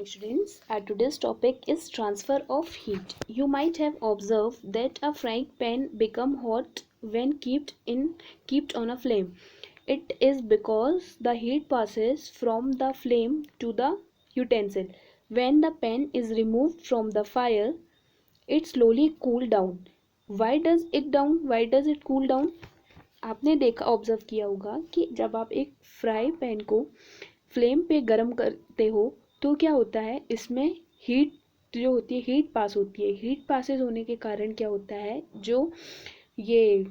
students, our today's topic is transfer of heat. You might have observed that a frying pan become hot when kept on a flame. It is because the heat passes from the flame to the utensil. When the pan is removed from the fire, it slowly cool down. Why does it cool down? आपने देखा observe किया होगा कि जब आप एक fry pan को flame पे गरम करते हो तो क्या होता है, इसमें हीट जो होती है हीट पास होती है. हीट पासेस होने के कारण क्या होता है, जो ये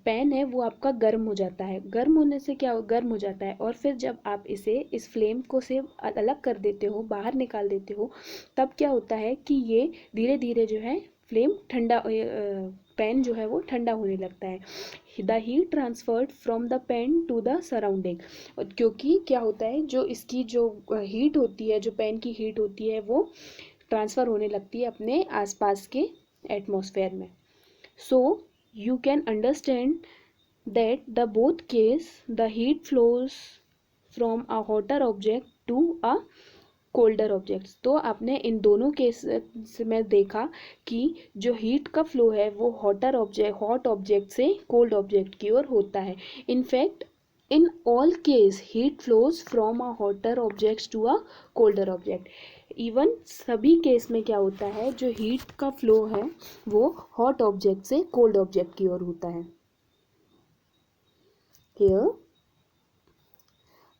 पैन है वो आपका गर्म हो जाता है. गर्म होने से क्या गर्म हो जाता है और फिर जब आप इसे इस फ्लेम को से अलग कर देते हो, बाहर निकाल देते हो, तब क्या होता है कि ये धीरे धीरे जो है फ्लेम ठंडा पैन जो है वो ठंडा होने लगता है. The heat transferred from the pan to the surrounding. क्योंकि क्या होता है, जो इसकी जो हीट होती है, जो पैन की हीट होती है, वो ट्रांसफ़र होने लगती है अपने आसपास के एटमॉस्फेयर में. सो you can understand that the both case the heat flows from a hotter object to a colder objects. तो आपने इन दोनों केस में देखा कि जो हीट का फ्लो है वो हॉट ऑब्जेक्ट से कोल्ड ऑब्जेक्ट की ओर होता है. In fact in all case heat flows from a hotter objects to a colder object. Even सभी केस में क्या होता है, जो हीट का फ्लो है वो हॉट ऑब्जेक्ट से कोल्ड ऑब्जेक्ट की ओर होता है. Here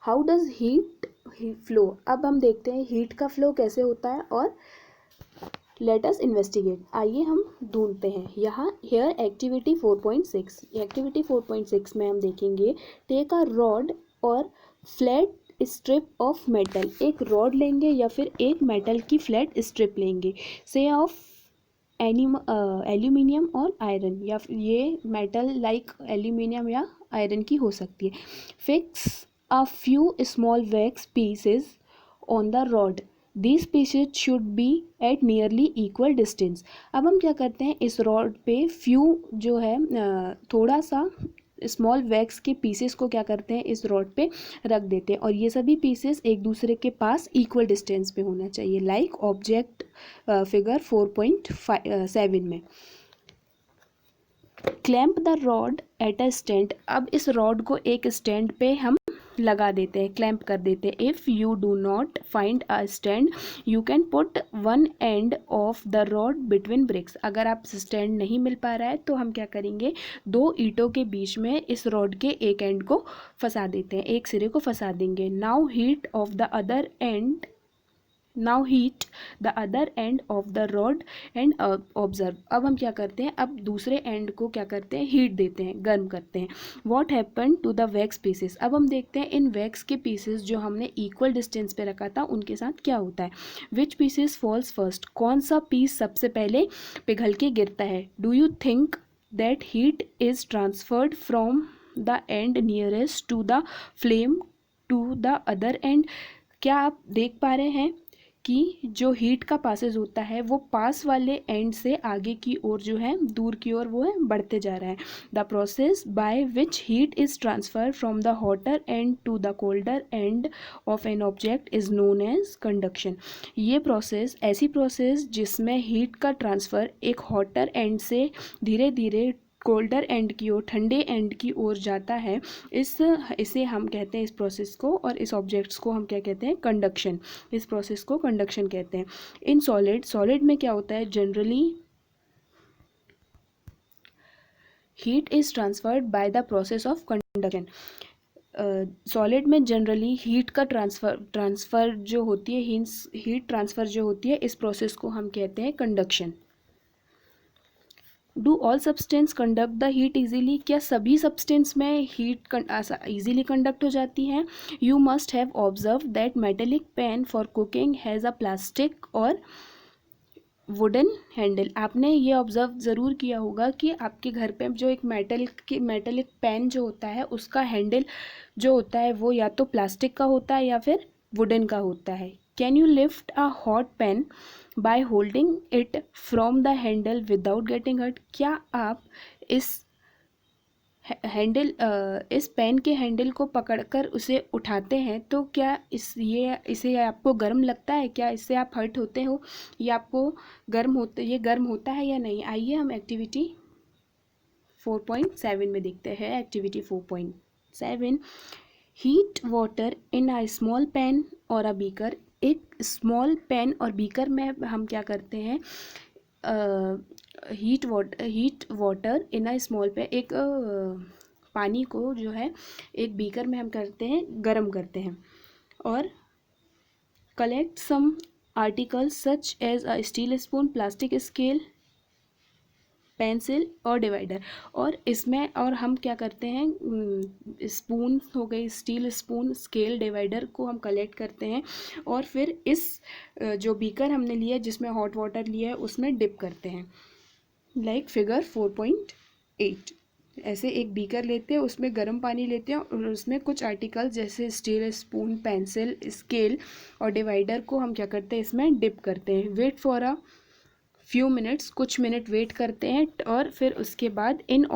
how does heat flow. अब हम देखते हैं हीट का फ्लो कैसे होता है और लेट अस इन्वेस्टिगेट. आइए हम ढूंढते हैं. यहाँ हेयर एक्टिविटी 4.6 में हम देखेंगे, टेक अ रॉड और फ्लैट स्ट्रिप ऑफ मेटल. एक रॉड लेंगे या फिर एक मेटल की फ्लैट स्ट्रिप लेंगे, से ऑफ एल्यूमिनियम और आयरन, या ये मेटल लाइक एल्यूमिनियम या आयरन की हो सकती है. Fix a few small wax pieces on the rod. These pieces should be at nearly equal distance. अब हम क्या करते हैं, इस रॉड पे फ्यू जो है थोड़ा सा स्मॉल वैक्स के पीसेस को क्या करते हैं, इस रॉड पे रख देते हैं और ये सभी पीसेस एक दूसरे के पास इक्वल डिस्टेंस पे होना चाहिए, लाइक ऑब्जेक्ट फिगर 4.7 में. Clamp the rod at a stand. अब इस रॉड को एक स्टैंड पे हम लगा देते हैं, क्लैम्प कर देते हैं. If you do not find a stand you can put one end of the rod between bricks. अगर आप स्टैंड नहीं मिल पा रहा है तो हम क्या करेंगे, दो ईंटों के बीच में इस रॉड के एक एंड को फंसा देते हैं, एक सिरे को फंसा देंगे. Now heat the other and of the rod and observe. अब हम क्या करते हैं, अब दूसरे एंड को क्या करते हैं, हीट देते हैं, गर्म करते हैं. What happen to the wax pieces. अब हम देखते हैं इन वैक्स के पीसेस जो हमने इक्वल डिस्टेंस पे रखा था उनके साथ क्या होता है. Which pieces falls first. कौन सा पीस सबसे पहले पिघल के गिरता है. Do you think that heat is transferred from the end nearest to the flame to the other end. क्या आप देख पा रहे हैं कि जो हीट का पासेज होता है वो पास वाले एंड से आगे की ओर जो है, दूर की ओर वो है बढ़ते जा रहा है. The process by which heat is transfer from the hotter end to the colder end of an object is known as conduction. ये प्रोसेस ऐसी प्रोसेस जिसमें हीट का ट्रांसफ़र एक हॉटर एंड से धीरे धीरे कोल्डर एंड की ओर, ठंडे एंड की ओर जाता है, इसे हम कहते हैं, इस प्रोसेस को और इस ऑब्जेक्ट्स को हम क्या कहते हैं, कंडक्शन. इस प्रोसेस को कंडक्शन कहते हैं. इन सॉलिड में क्या होता है, generally heat is transferred by the process of conduction. Solid में जनरली हीट का ट्रांसफ़र जो होती है, हीट ट्रांसफ़र जो होती है, इस प्रोसेस को हम कहते हैं conduction. Do all substance conduct the heat easily. क्या सभी सब्सटेंस में हीट ईजीली कंडक्ट हो जाती हैं. You must have observe that metallic pan for cooking has a plastic और वुडन हैंडल. आपने ये ऑब्ज़र्व ज़रूर किया होगा कि आपके घर पे जो एक मेटेलिक पैन जो होता है उसका हैंडल जो होता है वो या तो प्लास्टिक का होता है या फिर वुडन का होता है. Can you lift a hot pan by holding it from the handle without getting hurt. क्या आप इस हैंडल इस पेन के हैंडल को पकड़कर उसे उठाते हैं तो क्या इसे आपको गर्म लगता है? क्या इससे आप हर्ट होते हो या आपको ये गर्म होता है या नहीं? आइए हम एक्टिविटी 4.7 में देखते हैं। Activity 4.7, heat water in a small pan और अ बीकर। एक स्मॉल पैन और बीकर में हम क्या करते हैं, heat water in a small pan, एक पानी को जो है एक बीकर में हम करते हैं, गर्म करते हैं। और collect some articles such as a steel spoon, plastic scale, pencil और डिवाइडर। और इसमें और हम क्या करते हैं, स्पून हो गई, स्टील स्पून, स्केल, डिवाइडर को हम कलेक्ट करते हैं और फिर इस जो बीकर हमने लिया जिसमें हॉट वाटर लिया है उसमें डिप करते हैं, लाइक फिगर 4.8। ऐसे एक बीकर लेते हैं, उसमें गर्म पानी लेते हैं और उसमें कुछ आर्टिकल जैसे स्टील स्पून, पेंसिल, स्केल और डिवाइडर को हम क्या करते हैं, इसमें डिप करते हैं। Wait for a few minutes, कुछ मिनट वेट करते हैं और फिर उसके बाद इन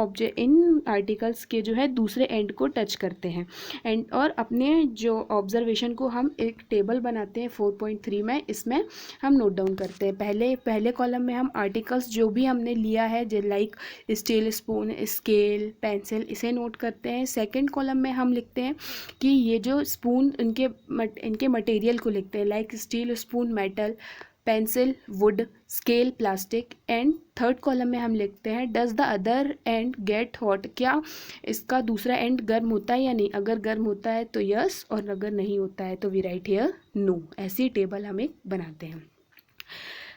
आर्टिकल्स के जो है दूसरे एंड को टच करते हैं एंड और अपने जो ऑब्जर्वेशन को हम एक टेबल बनाते हैं 4.3 में, इसमें हम नोट डाउन करते हैं। पहले कॉलम में हम आर्टिकल्स जो भी हमने लिया है like steel spoon, scale, pencil, इसे नोट करते हैं। सेकेंड कॉलम में हम लिखते हैं कि ये जो स्पून इनके मटेरियल को लिखते हैं, like steel spoon metal, pencil would, scale plastic. And third column में हम लिखते हैं does the other and get hot, क्या इसका दूसरा एंड गर्म होता है या नहीं? अगर गर्म होता है तो यस और अगर नहीं होता है तो वी राइट हियर नो। ऐसी टेबल हम एक बनाते हैं।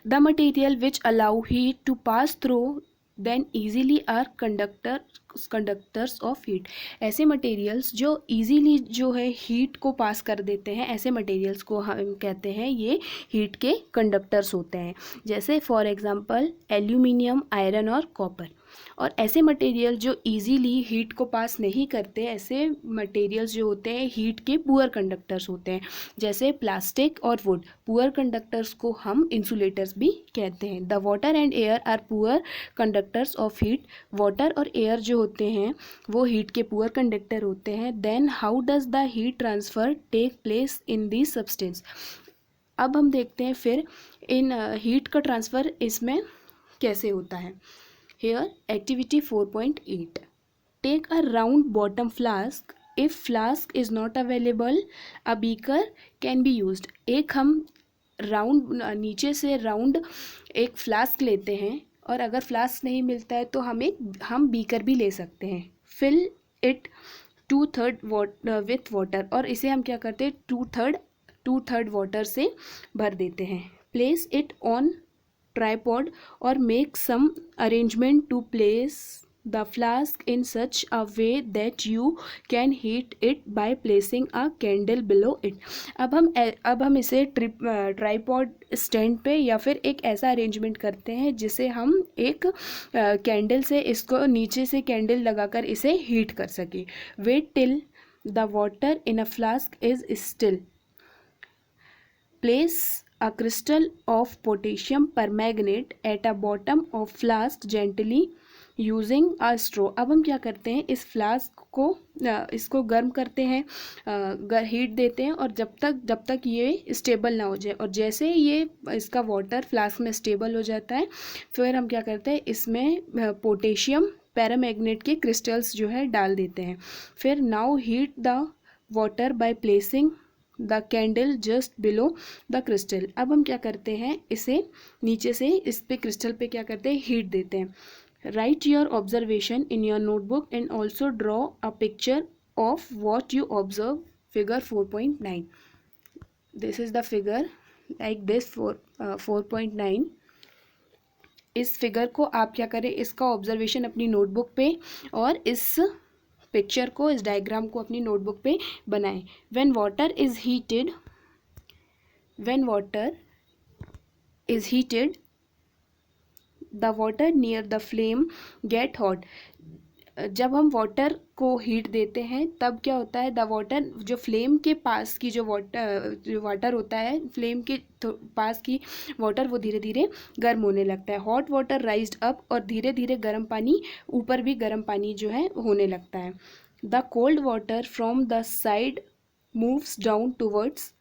The material which allow heat to pass through then easily are conductors of heat. ऐसे मटेरियल्स जो ईजीली जो है हीट को पास कर देते हैं, ऐसे मटेरियल्स को हम कहते हैं ये हीट के कंडक्टर्स होते हैं। जैसे फॉर एग्जांपल एल्यूमिनियम, आयरन और कॉपर। और ऐसे मटेरियल जो इजीली हीट को पास नहीं करते, ऐसे मटेरियल्स जो होते हैं हीट के पुअर कंडक्टर्स होते हैं, जैसे प्लास्टिक और वुड। पुअर कंडक्टर्स को हम इंसुलेटर्स भी कहते हैं। The water and air are poor conductors of heat. Water और एयर जो होते हैं वो हीट के पुअर कंडक्टर होते हैं। Then how does the heat transfer take place in the substance. अब हम देखते हैं फिर इन हीट का ट्रांसफ़र इसमें कैसे होता है। Here activity 4.8, take a round bottom flask. If flask is not available, a beaker can be used. एक हम राउंड नीचे से राउंड एक फ्लास्क लेते हैं और अगर फ्लास्क नहीं मिलता है तो हम बीकर भी ले सकते हैं। फिल इट 2/3 विथ वाटर, और इसे हम क्या करते हैं 2/3 वाटर से भर देते हैं। Place it on tripod or make some arrangement to place the flask in such a way that you can heat it by placing a candle below it. अब हम इसे ट्राईपॉड स्टैंड पे या फिर एक ऐसा अरेंजमेंट करते हैं जिसे हम एक कैंडल से इसको नीचे से कैंडल लगाकर इसे हीट कर सके। Wait till the water in a flask is still. Place a crystal of potassium permanganate at a bottom of flask gently using a straw. अब हम क्या करते हैं, इस फ्लास्क को इसको गर्म करते हैं, हीट देते हैं और जब तक ये स्टेबल ना हो जाए, और जैसे ये इसका वाटर फ्लास्क में स्टेबल हो जाता है फिर हम क्या करते हैं इसमें पोटेशियम पैरामैग्नेट के क्रिस्टल्स जो है डाल देते हैं। फिर now heat the water by placing the candle just below the crystal. अब हम क्या करते हैं इसे नीचे से इस पे क्रिस्टल पे क्या करते हैं हीट देते हैं। Right your observation in your notebook and also draw a picture of what you observe. Figure 4.9, this is the figure like this 4.9। इस फिगर को आप क्या करें, इसका ऑब्जर्वेशन अपनी नोटबुक पे और इस पिक्चर को, इस डायग्राम को अपनी नोटबुक पे बनाएं। When water is heated the water near the flame get hot. जब हम वाटर को हीट देते हैं तब क्या होता है, द वाटर, जो फ्लेम के पास की जो वाटर होता है, फ्लेम के पास की वाटर, वो धीरे धीरे गर्म होने लगता है। हॉट वाटर राइज्ड अप, और धीरे धीरे गर्म पानी, ऊपर भी गर्म पानी जो है होने लगता है। The cold water from the side moves down towards,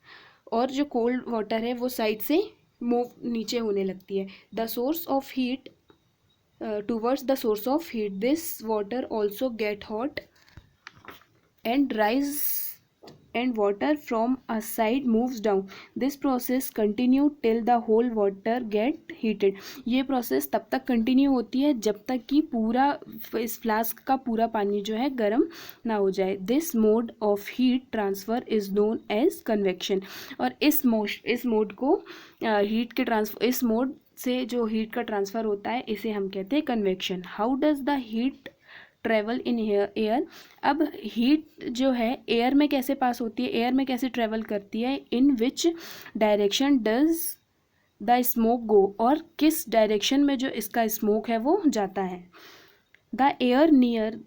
और जो कोल्ड वाटर है वो साइड से मूव नीचे होने लगती है। The source of heat towards the source of heat. This water also get hot and rise, and water from a side moves down. This process continue till the whole water get heated. ये process तब तक continue होती है जब तक कि पूरा इस फ्लास्क का पूरा पानी जो है गर्म ना हो जाए। This mode of heat transfer is known as convection. और इस मोड को हीट के ट्रांसफर, इस मोड से जो हीट का ट्रांसफ़र होता है इसे हम कहते हैं convection. How does the heat travel in air? अब हीट जो है एयर में कैसे पास होती है, एयर में कैसे ट्रेवल करती है? In which direction does the smoke go? और किस डायरेक्शन में जो इसका स्मोक है वो जाता है? The air near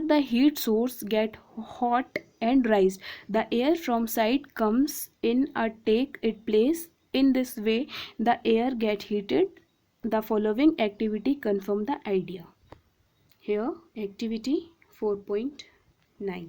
the heat source get hot and rise. The air from side comes in a take it place. In this way, the air get heated. The following activity confirm the idea. Here, activity 4.9.